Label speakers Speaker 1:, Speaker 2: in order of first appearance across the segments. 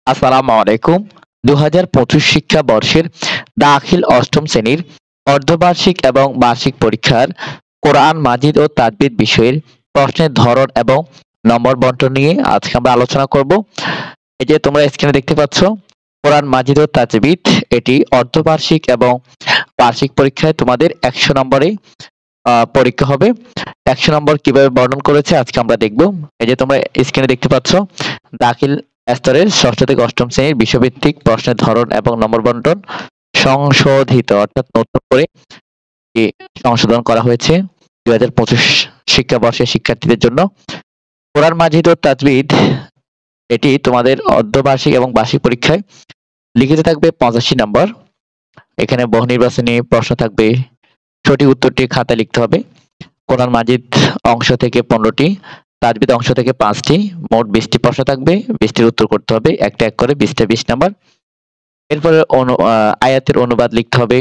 Speaker 1: আসসালামু আলাইকুম। ২০২৫ শিক্ষাবর্ষের দাখিল অষ্টম শ্রেণীর অর্ধবার্ষিক এবং বার্ষিক পরীক্ষার কোরআন মাজিদ ও তাজবিদ বিষয়ের প্রশ্নের ধরন এবং নম্বর বন্টন নিয়ে আজকে আমরা আলোচনা করব। এই যে তোমরা স্ক্রিনে দেখতে পাচ্ছ, কোরআন মাজিদ ও তাজবিদ এটি অর্ধবার্ষিক এবং বার্ষিক পরীক্ষায় তোমাদের ১০০ নম্বরে পরীক্ষা হবে। ১০০ নম্বর কিভাবে বর্ণন করেছে আজকে আমরা দেখব। এই যে তোমরা স্ক্রিনে দেখতে পাচ্ছ, দাখিল স্তরের ষষ্ঠ থেকে অষ্টম শ্রেণীর বিষয়ভিত্তিক প্রশ্নের ধরন এবং নম্বর বন্টন সংশোধিত অর্থাৎ নতুন করে সংশোধন করা হয়েছে ২০২৫ শিক্ষাবর্ষের শিক্ষার্থীদের জন্য। কোরআন মাজিদ ও তাজবিদ এটি তোমাদের অর্ধবার্ষিক এবং বার্ষিক পরীক্ষায় লিখিত থাকবে ৮৫ নম্বর। এখানে বহু নির্বাচনী প্রশ্ন থাকবে, সঠিক উত্তরটি খাতায় লিখতে হবে। কোরআন মাজিদ অংশ থেকে ১৫টি, তাজবিদ অংশ থেকে ৫টি, মোট ২০টি প্রশ্ন থাকবে। ২০টির উত্তর করতে হবে একটা এক করে, ২০টা ২০ নাম্বার। এরপরে আয়াতের অনুবাদ লিখতে হবে।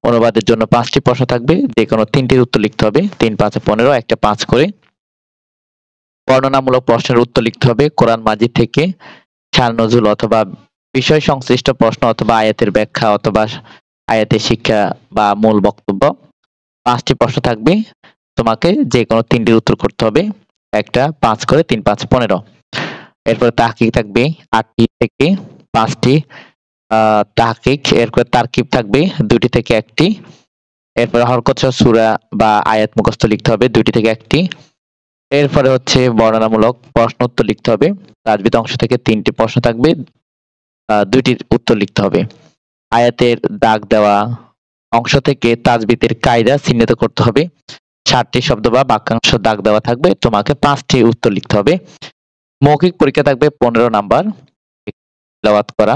Speaker 1: অনুবাদের জন্য ৫টি প্রশ্ন থাকবে, যে কোনো ৩টির উত্তর লিখতে হবে। ৩ ৫ ১৫, একটা ৫ করে। বর্ণনামূলক প্রশ্নের উত্তর লিখতে হবে কোরআন মাজিদ থেকে। শান নজুল অথবা বিষয় সংশ্লিষ্ট প্রশ্ন অথবা আয়াতের ব্যাখ্যা অথবা আয়াতের শিক্ষা বা মূল বক্তব্য। ৫টি প্রশ্ন থাকবে, তোমাকে যে কোনো ৩টির উত্তর করতে হবে। একটা ৫ করে, ৩ ৫ ১৫। এরপরে তাহকিক থাকবে ৮টি থেকে ৫টি তাহকিক। এরপরে তারকিব থাকবে ২টি থেকে ১টি। এরপরে হরকত সহ সূরা বা আয়াত মুখস্থ লিখতে হবে ২টি থেকে ১টি। এরপরে হচ্ছে বর্ণনামূলক প্রশ্ন উত্তর লিখতে হবে। তাজবিদ অংশ থেকে ৩টি প্রশ্ন থাকবে, ২টির উত্তর লিখতে হবে। আয়াতের দাগ দেওয়া অংশ থেকে তাজবিদের কায়দা চিহ্নিত করতে হবে। ৬০টি শব্দ বা বাক্যাংশ দাগ দেওয়া থাকবে, তোমাকে ৫টি উত্তর লিখতে হবে। মৌখিক পরীক্ষা থাকবে ১৫ নাম্বার, তেলাওয়াত করা,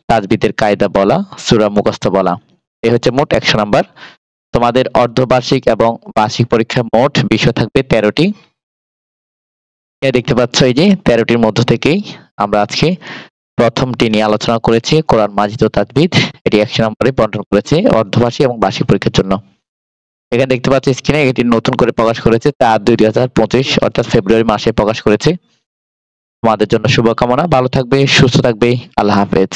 Speaker 1: তাজবিদের কায়দা বলা, সূরা মুখস্থ বলা। এই হচ্ছে মোট ১০০ নাম্বার। তোমাদের অর্ধবার্ষিক এবং বার্ষিক পরীক্ষায় মোট বিষয় থাকবে ১৩টি। দেখতে পাচ্ছ, এই যে ১৩টির মধ্য থেকেই আমরা আজকে প্রথমটি নিয়ে আলোচনা করেছি, কোরআন মাজিদ ও তাজবিদ। এটি ১০০ নম্বরে বন্টন করেছে অর্ধবার্ষিক এবং বার্ষিক পরীক্ষার জন্য। এখানে দেখতে পাচ্ছি স্ক্রিনে, এটি নতুন করে প্রকাশ করেছে ৪/২/২০২৫ অর্থাৎ ফেব্রুয়ারি মাসে প্রকাশ করেছে। তোমাদের জন্য শুভকামনা, ভালো থাকবে, সুস্থ থাকবে। আল্লাহ হাফেজ।